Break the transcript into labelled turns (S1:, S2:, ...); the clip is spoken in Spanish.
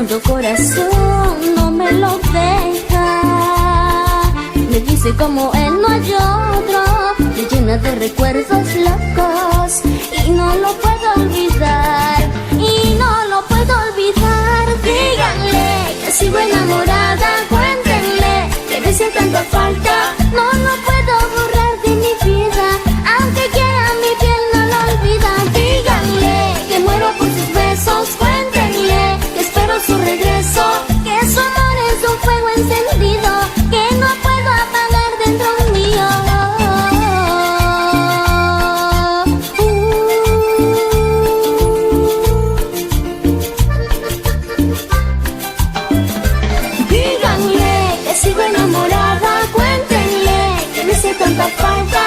S1: cuando corazón no me lo deja. Me dice como él no hay otro, me llena de recuerdos locos y no lo puedo olvidar, y no lo puedo olvidar. Díganle que sigo enamorada, cuéntenle que me hace tanta falta, no lo puedo borrar de mi vida, aunque quiera mi piel no lo olvida. Díganle que muero por sus besos, cuéntenle que espero su regreso, que su amor es un fuego encendido que no puedo apagar dentro mío. Díganle que sigo enamorada, cuéntenle que me hace tanta falta,